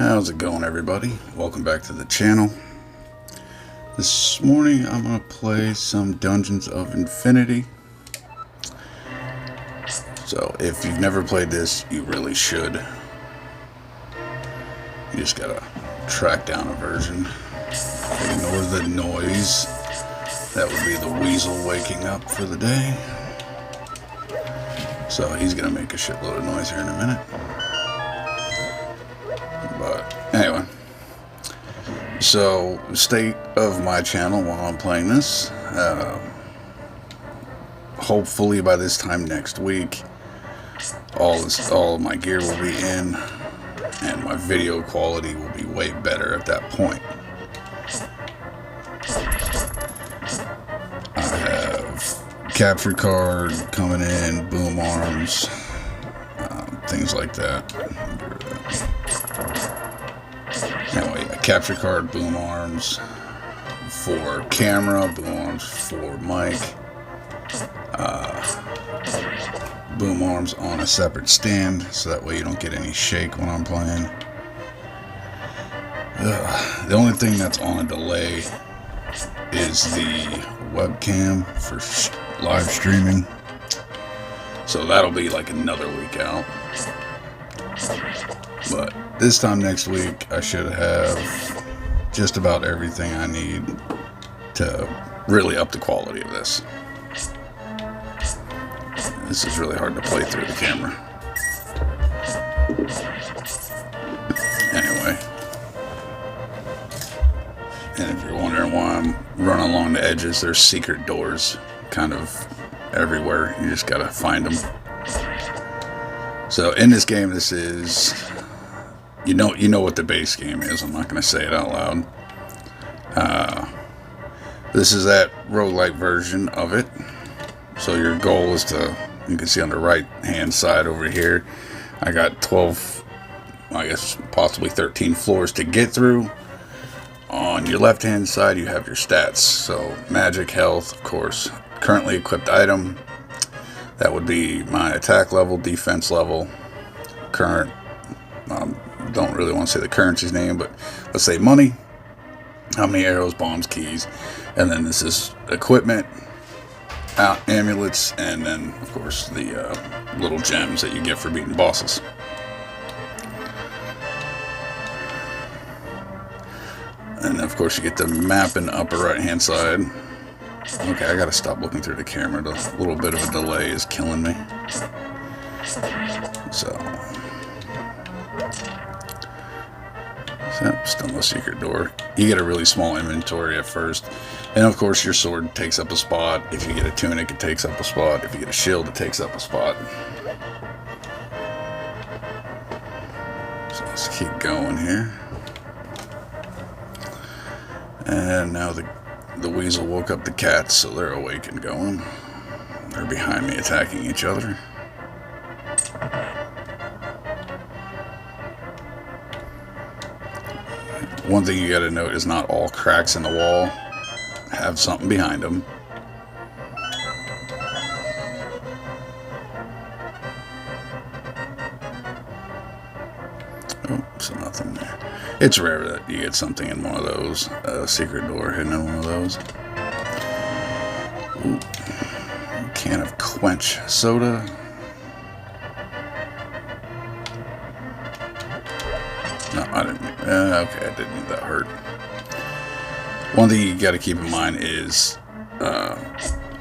How's it going, everybody? Welcome back to the channel. This morning I'm going to play some Dungeons of Infinity. So if you've never played this, you really should. You just gotta track down a version. Ignore the noise. That would be the weasel waking up for the day. So he's gonna make a shitload of noise here in a minute. But anyway, so state of my channel while I'm playing this. Hopefully by this time next week, all of my gear will be in, and my video quality will be way better at that point. I have capture card coming in, boom arms, things like that. Anyway, a capture card, boom arms for camera, boom arms for mic, boom arms on a separate stand, so that way you don't get any shake when I'm playing. The only thing that's on a delay is the webcam for live streaming, so that'll be like another week out. But this time next week I should have just about everything I need to really up the quality of this. This is really hard to play through the camera. Anyway. And if you're wondering why I'm running along the edges, there's secret doors kind of everywhere. You just gotta find them. So in this game, this is, you know what the base game is. I'm not gonna say it out loud. This is that roguelike version of it. So your goal is to, you can see on the right hand side over here, I got 12, I guess possibly 13 floors to get through. On your left hand side you have your stats, so magic, health, of course, currently equipped item, that would be my attack level, defense level, current, don't really want to say the currency's name, but let's say money, how many arrows, bombs, keys, and then this is equipment, amulets, and then of course the little gems that you get for beating bosses. And then of course you get the map in the upper right hand side. Okay, I gotta stop looking through the camera. The little bit of a delay is killing me. So still no secret door. You get a really small inventory at first. And of course your sword takes up a spot. If you get a tunic, it takes up a spot. If you get a shield, it takes up a spot. So let's keep going here. And now the weasel woke up the cats, so they're awake and going. They're behind me attacking each other. One thing you gotta note is not all cracks in the wall have something behind them. Oh, so nothing there. It's rare that you get something in one of those. A secret door hidden in one of those. Ooh. A can of Quench soda. No, I didn't. Okay, I didn't need that hurt. One thing you got to keep in mind is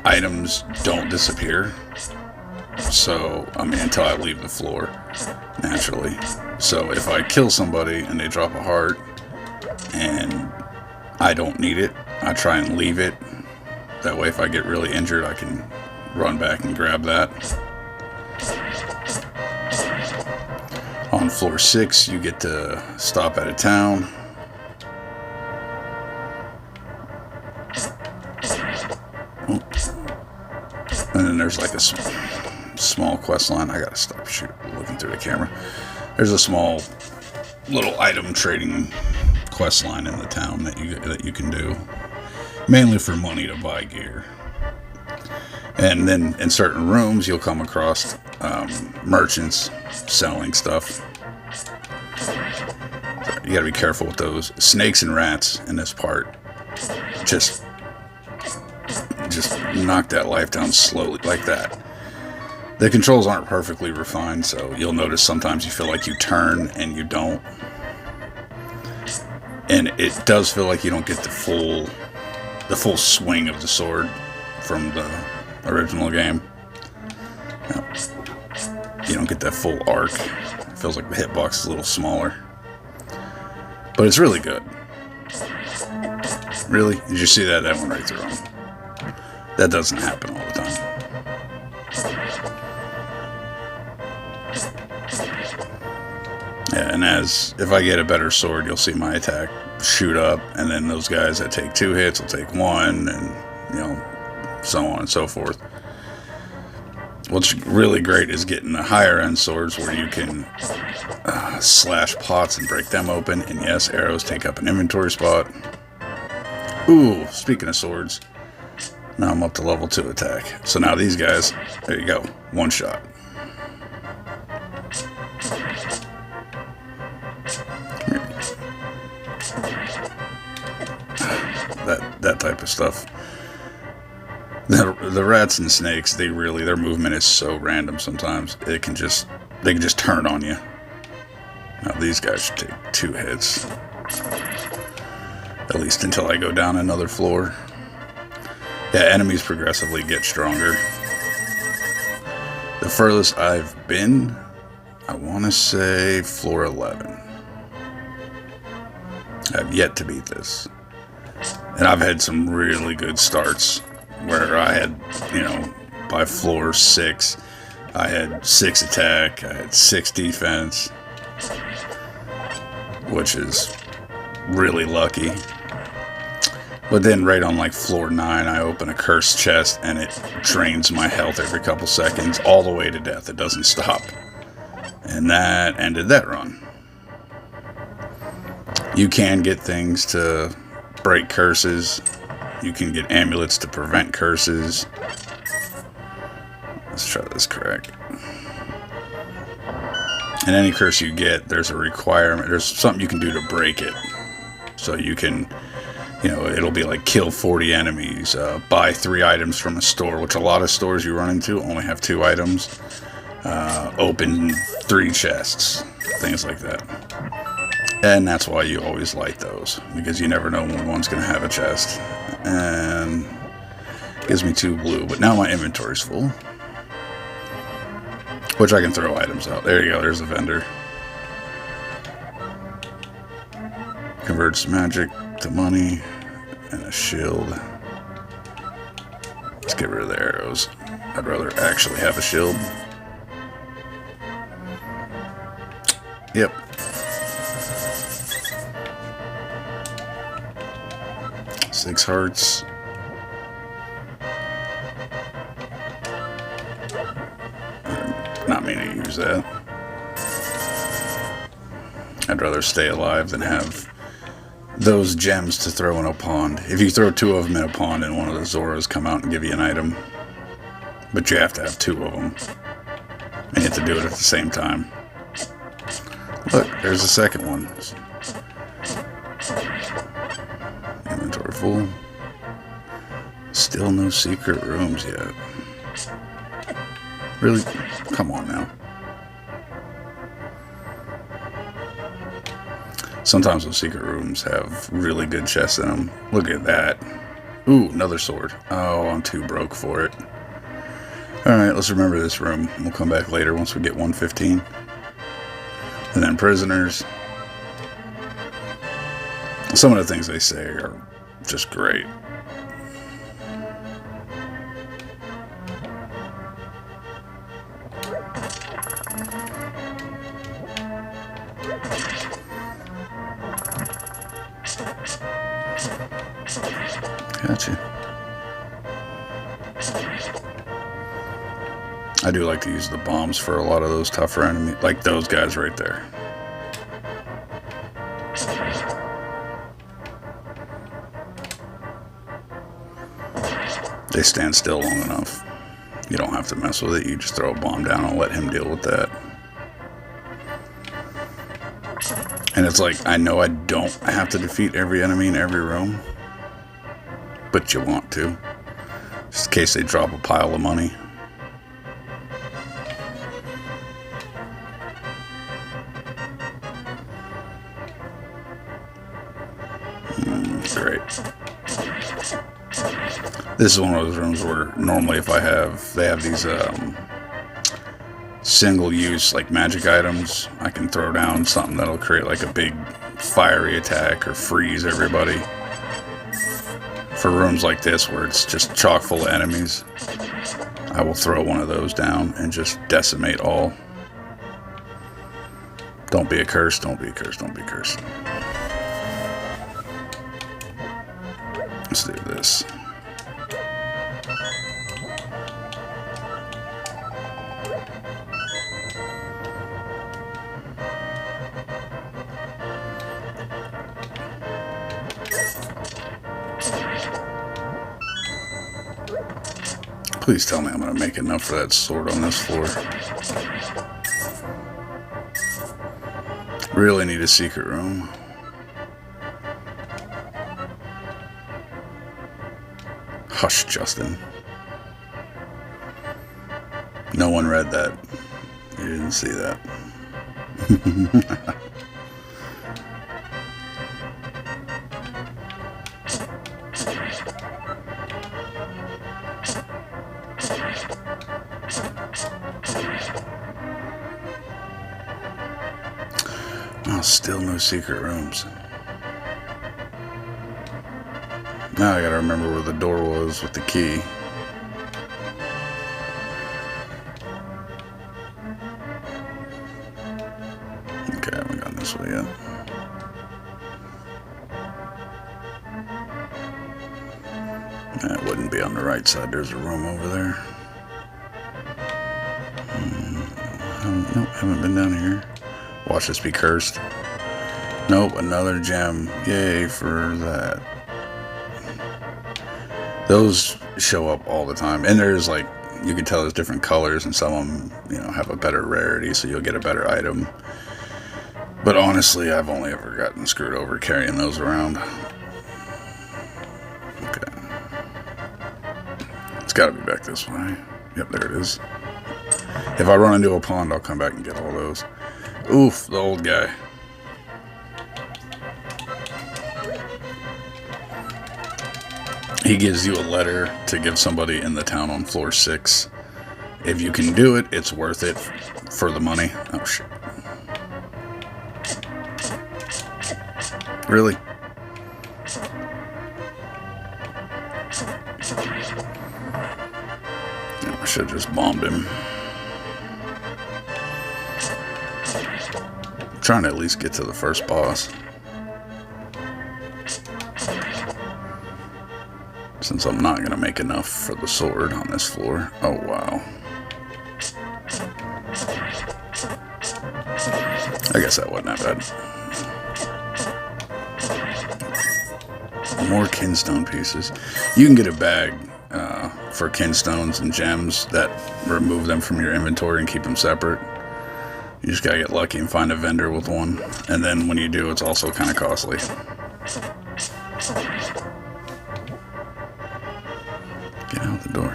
items don't disappear. So, I mean, until I leave the floor, naturally. So, if I kill somebody and they drop a heart and I don't need it, I try and leave it. That way, if I get really injured, I can run back and grab that. On floor 6, you get to stop at a town. And then there's like a small quest line. I gotta stop looking through the camera. There's a small little item trading quest line in the town that you can do, mainly for money to buy gear. And then in certain rooms you'll come across merchants selling stuff. You gotta be careful with those snakes and rats in this part. Just knock that life down slowly, like that. The controls aren't perfectly refined, so you'll notice sometimes you feel like you turn and you don't. And it does feel like you don't get the full swing of the sword from the original game. You don't get that full arc. It feels like the hitbox is a little smaller. But it's really good. Really? Did you see that? That went right through him. That doesn't happen all the time. Yeah, and if I get a better sword, you'll see my attack shoot up, and then those guys that take 2 hits will take 1, and so on and so forth. What's really great is getting the higher end swords where you can slash pots and break them open, and yes, arrows take up an inventory spot. Ooh, speaking of swords, now I'm up to level 2 attack. So now these guys, there you go, 1 shot. That type of stuff. The rats and snakes, their movement is so random sometimes. They can just turn on you. Now these guys should take 2 hits. At least until I go down another floor. Yeah, enemies progressively get stronger. The furthest I've been, I want to say floor 11. I've yet to beat this. And I've had some really good starts where I had, by floor 6, I had 6 attack, I had 6 defense, which is really lucky. But then right on like floor 9, I open a cursed chest and it drains my health every couple seconds all the way to death. It doesn't stop. And that ended that run. You can get things to break curses. You can get amulets to prevent curses. Let's try this correct. And any curse you get, there's a requirement. There's something you can do to break it. So you can, it'll be like kill 40 enemies, buy 3 items from a store, which a lot of stores you run into only have 2 items, open 3 chests, things like that. And that's why you always light those, because you never know when one's going to have a chest. And it gives me 2 blue, but now my inventory's full. Which I can throw items out. There you go, there's a vendor. Converts magic to money and a shield. Let's get rid of the arrows. I'd rather actually have a shield. Yep. Six hearts. Not meaning to use that. I'd rather stay alive than have those gems to throw in a pond. If you throw 2 of them in a pond and one of the Zoras come out and give you an item. But you have to have 2 of them. And you have to do it at the same time. Look, there's the second one. Inventory full. Still no secret rooms yet. Really? Come on now. Sometimes those secret rooms have really good chests in them. Look at that. Ooh, another sword. Oh, I'm too broke for it. Alright, let's remember this room. We'll come back later once we get 115. And then prisoners. Some of the things they say are just great. Gotcha. I do like to use the bombs for a lot of those tougher enemies, like those guys right there. They stand still long enough. You don't have to mess with it. You just throw a bomb down and let him deal with that. And it's like, I know I don't have to defeat every enemy in every room, but you want to, just in case they drop a pile of money. Great. This is one of those rooms where normally if they have these single-use like magic items, I can throw down something that'll create like a big fiery attack or freeze everybody. For rooms like this where it's just chock full of enemies, I will throw one of those down and just decimate all. Don't be a curse, don't be a curse, don't be a curse. Let's do this. Please tell me I'm going to make enough for that sword on this floor. Really need a secret room. Hush, Justin. No one read that. You didn't see that. Oh, still no secret rooms. Now I gotta remember where the door was with the key. Okay, I haven't gone this way yet. That wouldn't be on the right side. There's a room over there. Nope, haven't been down here. Watch this be cursed. Nope, another gem. Yay for that. Those show up all the time. And there's like, you can tell there's different colors, and some of them, you know, have a better rarity, so you'll get a better item. But honestly, I've only ever gotten screwed over carrying those around. Okay. It's gotta be back this way. Yep, there it is. If I run into a pond, I'll come back and get all those. Oof, the old guy. He gives you a letter to give somebody in the town on floor 6. If you can do it, it's worth it for the money. Oh, shit. Really? Yeah, I should have just bombed him. I'm trying to at least get to the first boss. Since I'm not going to make enough for the sword on this floor. Oh, wow. I guess that wasn't that bad. More kinstone pieces. You can get a bag for kinstones and gems that remove them from your inventory and keep them separate. You just gotta get lucky and find a vendor with one. And then when you do, it's also kind of costly. Get out the door.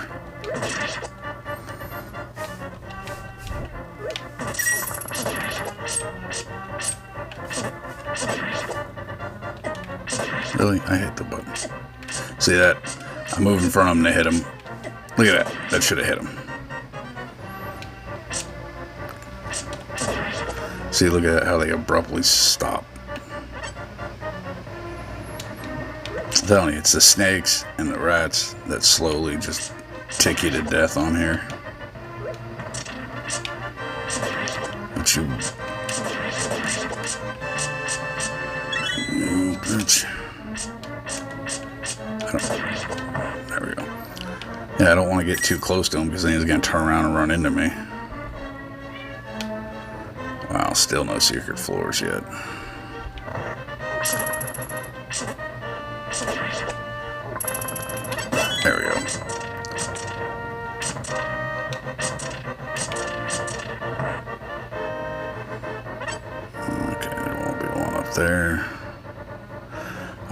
Really? I hit the button. See that? I move in front of him to hit him. Look at that. That should have hit him. See, look at how they abruptly stop. I'm telling you, it's the snakes and the rats that slowly just tick you to death on here. But you... Oh, bitch. There we go. Yeah, I don't want to get too close to him because then he's going to turn around and run into me. Wow, still no secret floors yet. There we go. Okay, there won't be one up there.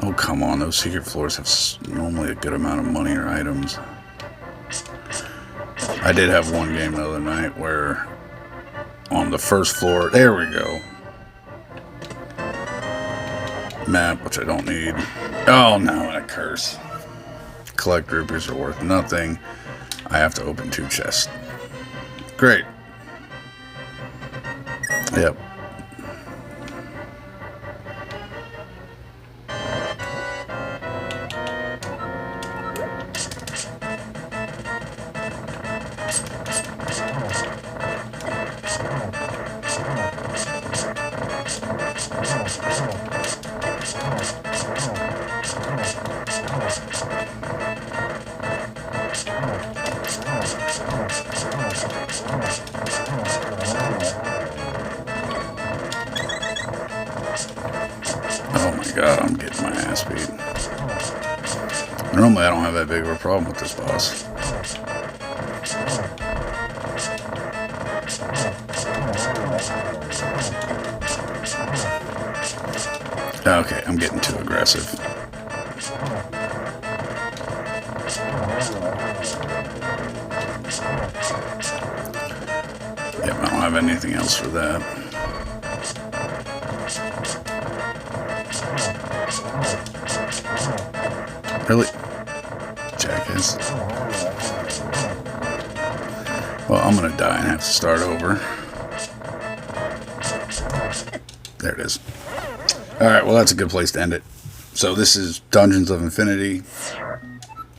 Oh, come on. Those secret floors have normally a good amount of money or items. I did have one game the other night where on the first floor, there we go. Map, which I don't need. Oh, no, and a curse. Collect rupees are worth nothing. I have to open 2 chests. Great. Yep. Oh my god, I'm getting my ass beat. Normally I don't have that big of a problem with this boss. Okay, I'm getting too aggressive. Yep, I don't have anything else for that. Really? Jackass. Well, I'm gonna die and have to start over. There it is. Alright, well that's a good place to end it. So this is Dungeons of Infinity.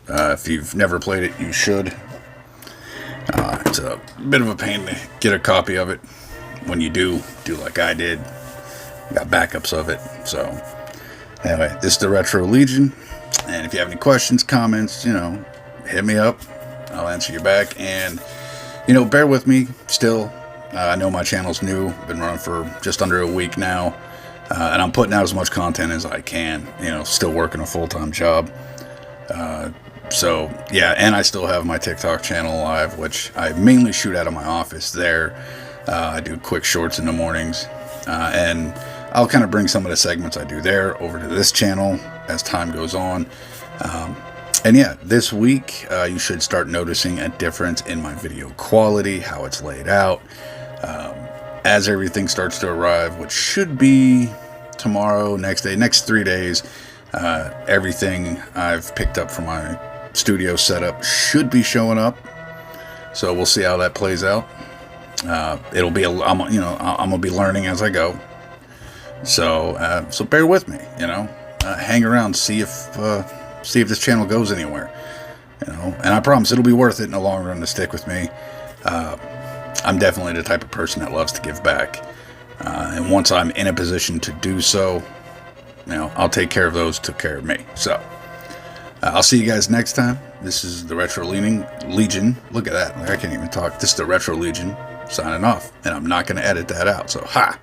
If you've never played it, you should. It's a bit of a pain to get a copy of it. When you do like I did. Got backups of it. So, anyway, this is the Retro Legion. And if you have any questions, comments, hit me up. I'll answer you back. And, bear with me still. I know my channel's new. Been running for just under a week now. And I'm putting out as much content as I can. Still working a full-time job. So, yeah, and I still have my TikTok channel live, which I mainly shoot out of my office there. I do quick shorts in the mornings. And I'll kind of bring some of the segments I do there over to this channel as time goes on. And yeah, this week you should start noticing a difference in my video quality, how it's laid out. As everything starts to arrive, which should be tomorrow, next day, next 3 days, everything I've picked up from my studio setup should be showing up. So we'll see how that plays out. It'll be, I'm gonna be learning as I go. So, so bear with me. Hang around, see if this channel goes anywhere. And I promise it'll be worth it in the long run to stick with me. I'm definitely the type of person that loves to give back. And once I'm in a position to do so, I'll take care of those who took care of me. So, I'll see you guys next time. This is the Retro Legion. Look at that. I can't even talk. This is the Retro Legion signing off. And I'm not going to edit that out. So, ha!